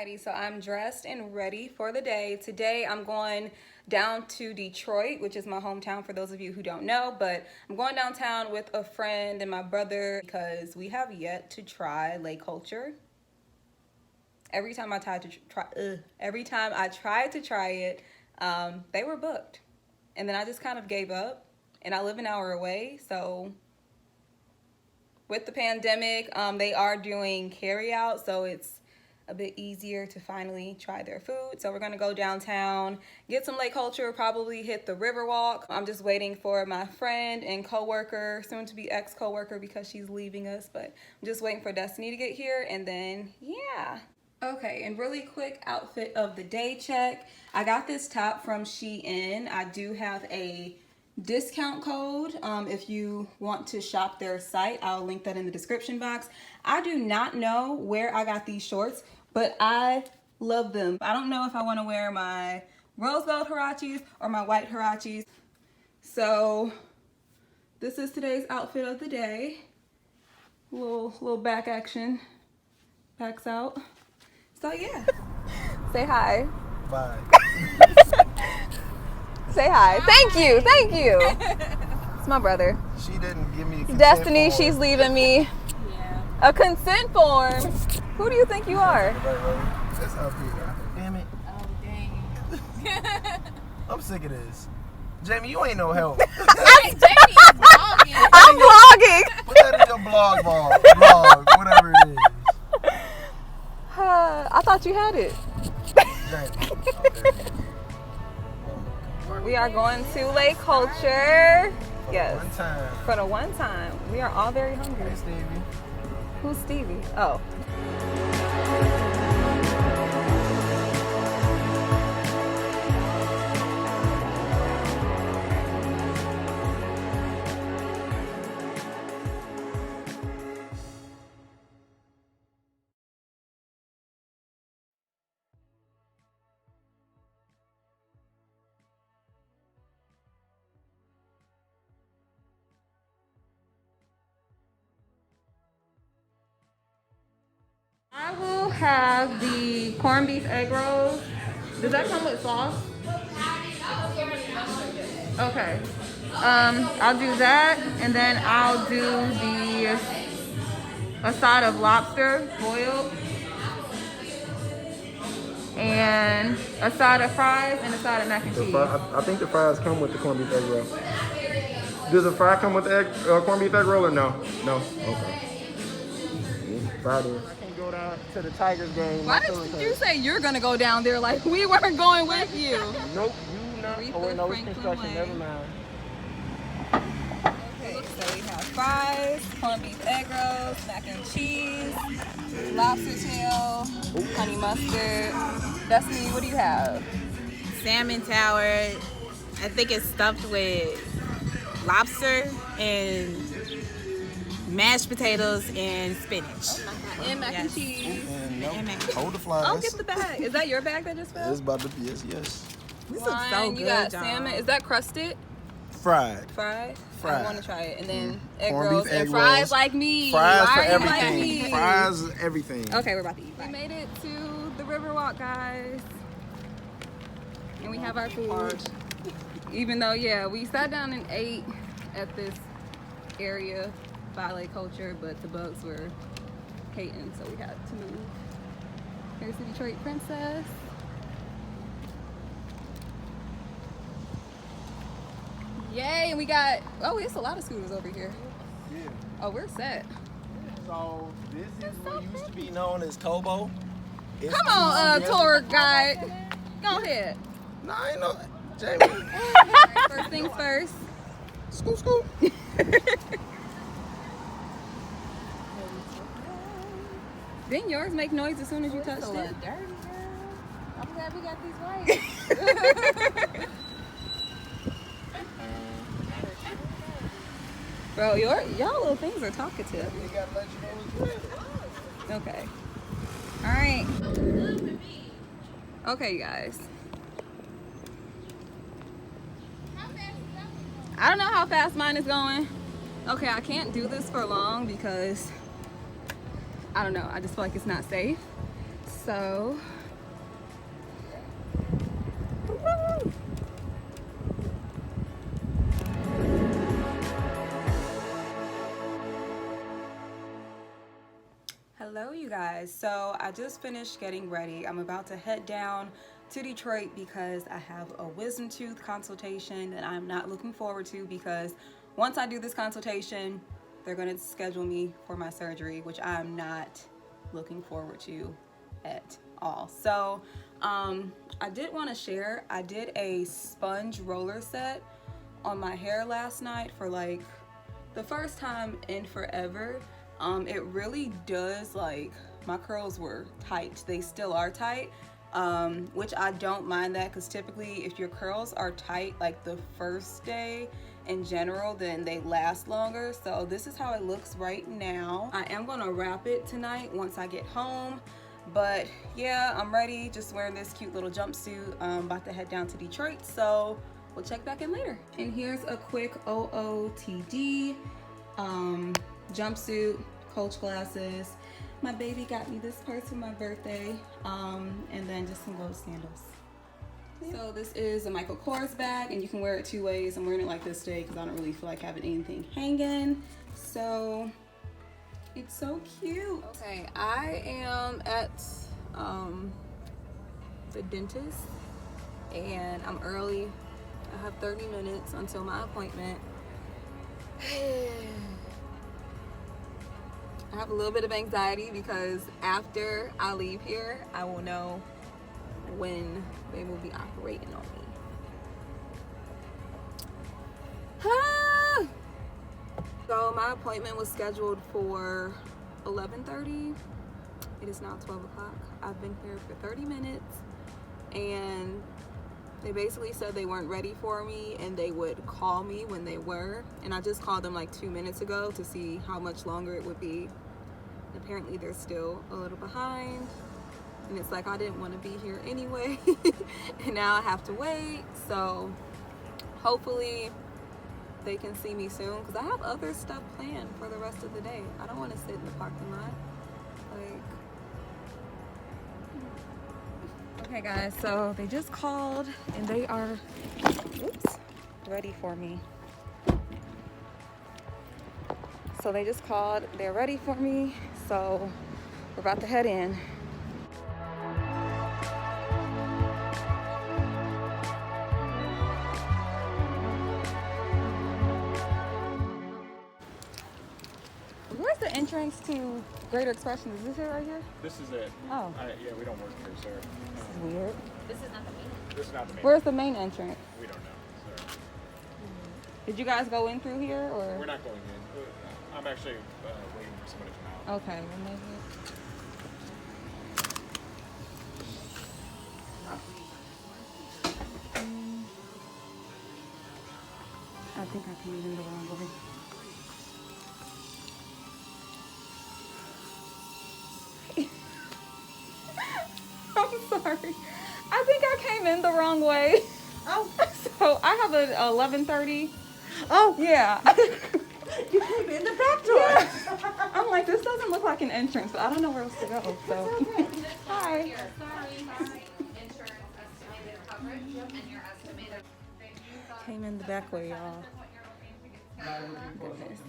Alrighty, so I'm dressed and ready for the day. Today I'm going down to Detroit, which is my hometown for those of you who don't know, but I'm going downtown with a friend and my brother because we have yet to try lake culture. Every time I tried to try it, they were booked. And then I just kind of gave up, and I live an hour away, so with the pandemic, they are doing carry out, so it's a bit easier to finally try their food. So we're gonna go downtown, get some lake culture, probably hit the river walk. I'm just waiting for my friend and coworker, soon to be ex-coworker because she's leaving us, but I'm just waiting for Destiny to get here, and then yeah. Okay, and really quick outfit of the day check. I got this top from Shein. I do have a discount code if you want to shop their site. I'll link that in the description box. I do not know where I got these shorts, but I love them. I don't know if I want to wear my rose gold huaraches or my white huaraches. So this is today's outfit of the day. Little back action. Backs out. So yeah. Say hi. Bye. Say hi. Thank you. Thank you. It's my brother. She didn't give me a consent Destiny, form. she's leaving me a consent form. Who do you think you are? That's up here. Damn it. Oh, dang. I'm sick of this. Jamie, you ain't no help. Jamie is vlogging. I'm vlogging. Put that in your blog, whatever it is. I thought you had it. Jamie. We are going to Lake Culture. Yes. One time. For the one time. We are all very hungry. Hey, Stevie. Who's Stevie? Oh. I will have the corned beef egg rolls. Does that come with sauce? Okay. I'll do that, and then I'll do a side of lobster boiled, and a side of fries, and a side of mac and cheese. I think the fries come with the corned beef egg roll. Does the fry come with the corned beef egg roll or no? No? Okay. Friday. I can't go down to the Tigers game. Why did you say you're gonna go down there like we weren't going with you? Nope, you not. Read Oh, wait, the no, it's Franklin construction. way. Never mind. Okay, so we have fries, corned beef egg rolls, mac and cheese, lobster tail, honey mustard. Destiny, what do you have? Salmon tower. I think it's stuffed with lobster and mashed potatoes and spinach. And mac and Yes. cheese. And And mac and cheese. hold the flies. Oh, get the bag. Is that your bag that just fell? It's about to be, yes. This looks so Wine, good, you got y'all. salmon. Is that crusted? Fried. Fried? Fried. I want to try it. And then egg Corned rolls beef and egg fries rolls. like me. Fries Why for are you like everything. me? Fries, everything. Okay, we're about to eat. We made it to the Riverwalk, guys. And we have our food. Even though, yeah, we sat down and ate at this area by Lake Culture, but the bugs were hating, so we had to move. Here's the Detroit Princess. Yay, and we got, oh, it's a lot of scooters over here. Yeah. Oh, we're set. So this is so what used to be known as Kobo. It's Come on, two tour guide. Go ahead. No, I ain't no. Jamie. First things first. Scoop, scoop. Didn't yours make noise as soon as you touched it? I'm glad we got these right. Bro, y'all little things are talkative. They gotta let you know it's real. Okay. All right. Okay, guys. I don't know how fast mine is going. Okay, I can't do this for long because I don't know. I just feel like it's not safe. So hello you guys. So I just finished getting ready. I'm about to head down to Detroit because I have a wisdom tooth consultation that I'm not looking forward to, because once I do this consultation, they're going to schedule me for my surgery, which I'm not looking forward to at all. So I did want to share, I did a sponge roller set on my hair last night for like the first time in forever. It really does, like, my curls were tight. They still are tight, which I don't mind that, because typically if your curls are tight like the first day in general, then they last longer. So this is how it looks right now. I am gonna wrap it tonight once I get home. But yeah, I'm ready, just wearing this cute little jumpsuit. About to head down to Detroit, so we'll check back in later. And here's a quick OOTD jumpsuit, Coach glasses. My baby got me this purse for my birthday, and then just some gold sandals. So this is a Michael Kors bag, and you can wear it two ways. I'm wearing it like this today because I don't really feel like having anything hanging. So it's so cute. Okay, I am at the dentist, and I'm early. I have 30 minutes until my appointment. I have a little bit of anxiety because after I leave here, I will know when they will be operating on me. So my appointment was scheduled for 11:30. It is now 12 o'clock. I've been here for 30 minutes, and they basically said they weren't ready for me and they would call me when they were. And I just called them like 2 minutes ago to see how much longer it would be. And apparently they're still a little behind. And it's like I didn't want to be here anyway. And now I have to wait. So hopefully they can see me soon, because I have other stuff planned for the rest of the day. I don't want to sit in the parking lot. Okay guys, so they just called and they are, ready for me. So they just called, they're ready for me. So we're about to head in. Where's the entrance to Greater Expression? Is this it right here? This is it. Oh. Yeah, we don't work here, sir. This is weird. This is not the main. This is not the main. Where's the main entrance? We don't know, sir. Did you guys go in through here, or? We're not going in. I'm actually waiting for somebody to come out. Okay, well maybe. I think I came in the wrong way. I'm sorry. I think I came in the wrong way. Oh. So I have an 11:30. Oh. Yeah. You came in the back door. Yeah. I'm like, this doesn't look like an entrance, but I don't know where else to go. So. Okay. Hi. Sorry. Insurance estimated coverage and your estimated. Came in the back way, y'all. Goodness.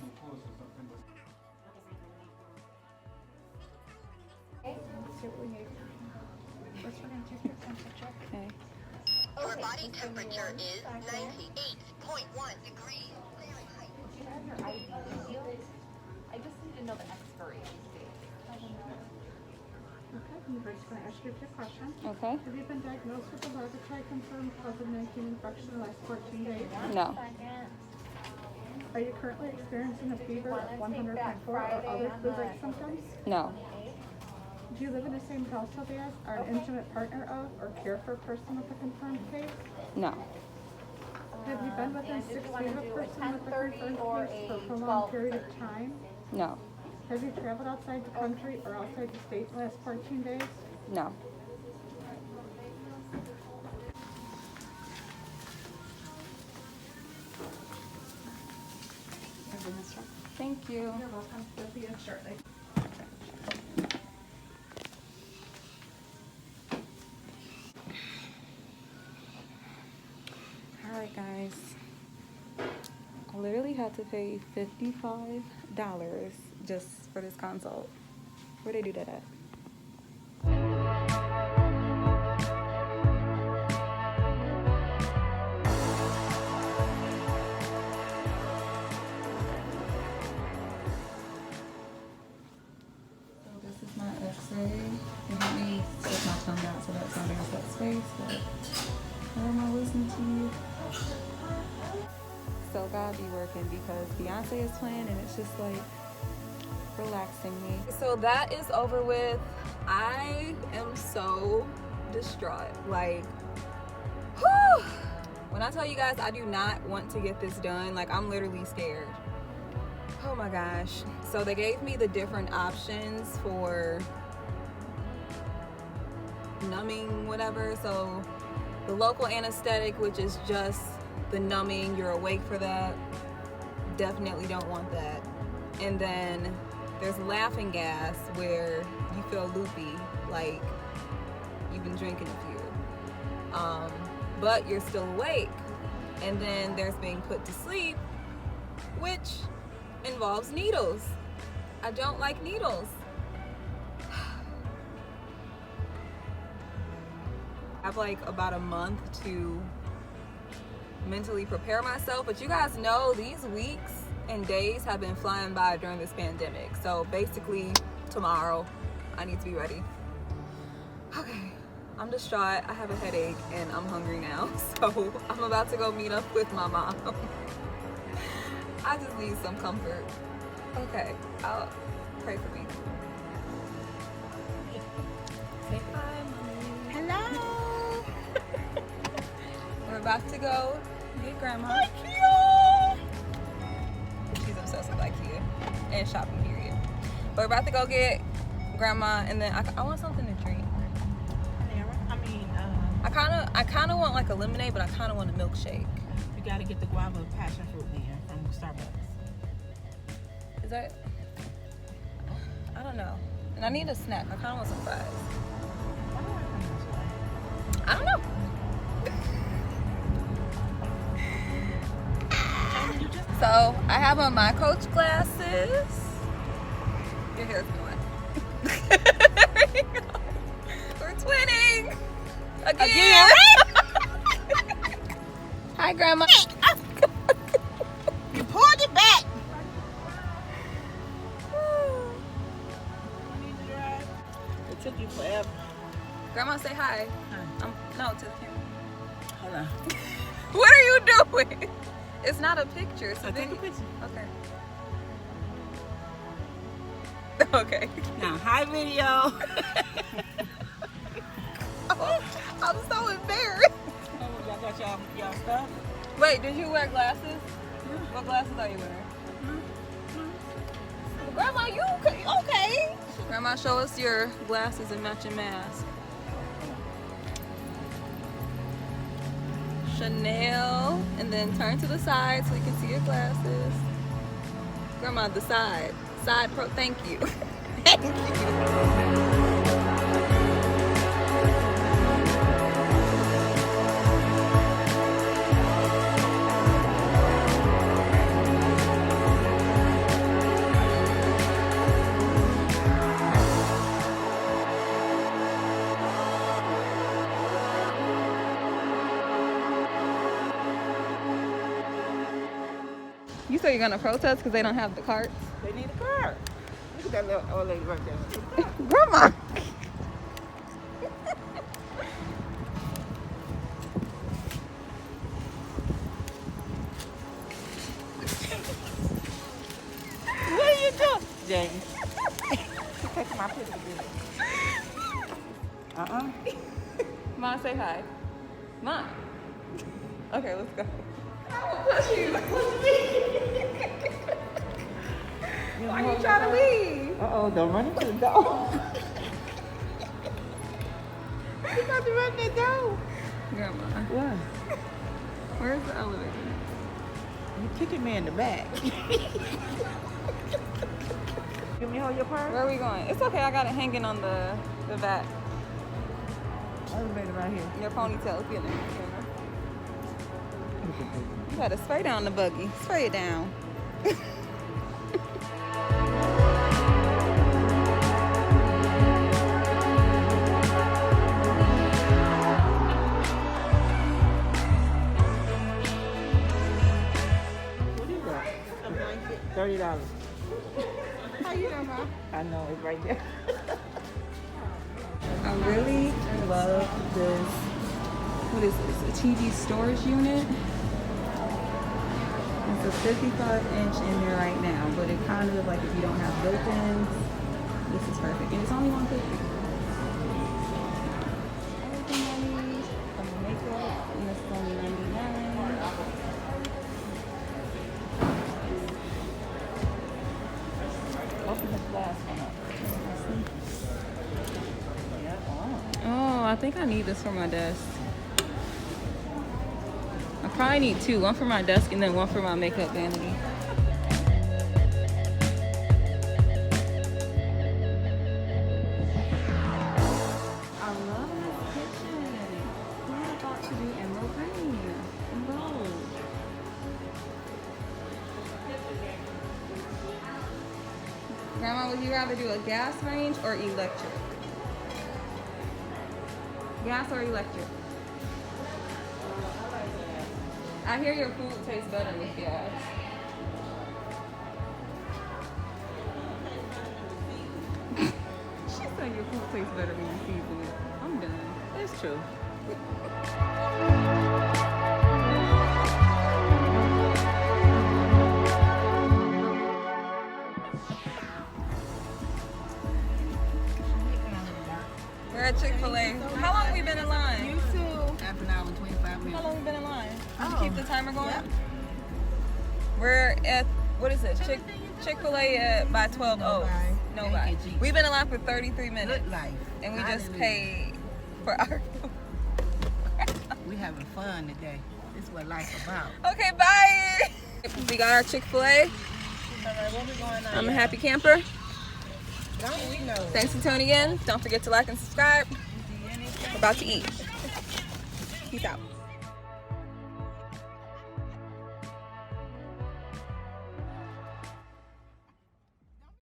Okay. Your body temperature is 98.1 degrees Fahrenheit. I just need to know the expiration date. Okay, I'm just going to ask you a few questions. Okay. Have you been diagnosed with a laboratory confirmed COVID-19 infection in the last 14 days? No. Are you currently experiencing a fever of 100.4 or other flu-like symptoms? No. Do you live in the same household as, are an intimate partner of, or care for a person with a confirmed case? No. Have you been within 6 feet of a person with a confirmed case for a prolonged period of time? No. Have you traveled outside the country or outside the state in the last 14 days? No. Thank you. You're welcome. We'll be in shortly. Alright guys, I literally had to pay $55 just for this consult. Where'd they do that at? So this is my x-ray. It helped me stick my tongue out so that's not against that space, but I have my wisdom teeth. So God be working because Beyonce is playing and it's just like relaxing me. So that is over with. I am so distraught. Like, whew. When I tell you guys I do not want to get this done, like I'm literally scared. Oh my gosh. So they gave me the different options for numbing, whatever. So the local anesthetic, which is just the numbing, you're awake for that. Definitely don't want that. And then there's laughing gas where you feel loopy, like you've been drinking a few. But you're still awake. And then there's being put to sleep, which involves needles. I don't like needles. I have like about a month to mentally prepare myself, but you guys know these weeks and days have been flying by during this pandemic. So basically tomorrow I need to be ready. Okay, I'm distraught. I have a headache and I'm hungry now. So I'm about to go meet up with my mom. I just need some comfort. Okay, I'll pray for me. Say hi, mommy. Hello. We're about to go get grandma. IKEA. She's obsessed with IKEA and shopping period. But we're about to go get grandma and then I want something to drink. I kind of want like a lemonade, but I kind of want a milkshake. You gotta get the guava passion fruit then from Starbucks. Is that? I don't know. And I need a snack. I kind of want some fries. I don't know. So I have on my Coach glasses. Your hair's going. There you go. We're twinning again. Hi, Grandma. You pulled it back. It took you forever. Grandma, say hi. Hi. No, to the camera. Hold on. What are you doing? It's not a picture. It's a Take a video. picture. Okay. Okay. Now, hi video. Oh, I'm so embarrassed. Oh, y'all got y'all stuff? Wait, did you wear glasses? What glasses are you wearing? Grandma, you okay? Grandma, show us your glasses and matching mask. Chanel, and then turn to the side so we can see your glasses. Grandma, the side. Side pro, thank you. Thank you. You say you're gonna protest because they don't have the carts? They need a car. Look at that little old lady right there. Grandma! What are you doing, James? She's taking my picture. Ma, say hi. Ma. Okay, let's go. I will push you. Why are you trying to leave? Uh-oh, don't run into the door. You got to run that door. Grandma, What? where's the elevator? You kicking me in the back. Give me hold your purse. Where are we going? It's okay, I got it hanging on the back. Elevator right here. Your ponytail is getting in the camera. You gotta spray down the buggy. Spray it down. What is that? $30. How you doing, Mom? I know, it's right there. I really love this. What is this? A TV storage unit. It's a 55-inch in there right now, but it kind of like if you don't have built-ins, this is perfect. And it's only $150. Everything I need from the makeup, and this is only $99. Open this last one up. Oh, I think I need this for my desk. I probably need two. One for my desk and then one for my makeup vanity. I love this kitchen. Who would have thought to do emerald green and gold? Grandma, would you rather do a gas range or electric? Gas or electric? I hear your food tastes better with gas. She said your food tastes better when you season it. I'm done. It's true. We're at Chick-fil-A. How long have we been in line? You too. Half an hour and 25 minutes. How long have we been in line? Did you Oh. keep the timer going? Yep. We're at, what is it? Chick-fil-A at by 12 Oaks. No No buy. buy. Thank you, Jesus. We've been in line for 33 minutes. Good life. And we just Hallelujah. paid for our We having fun today. This is what life's about. Okay, bye. We got our Chick-fil-A. All right, where we going now? I'm a happy camper. Don't we know? Thanks for tuning in. Don't forget to like and subscribe. We're about to eat. Peace out.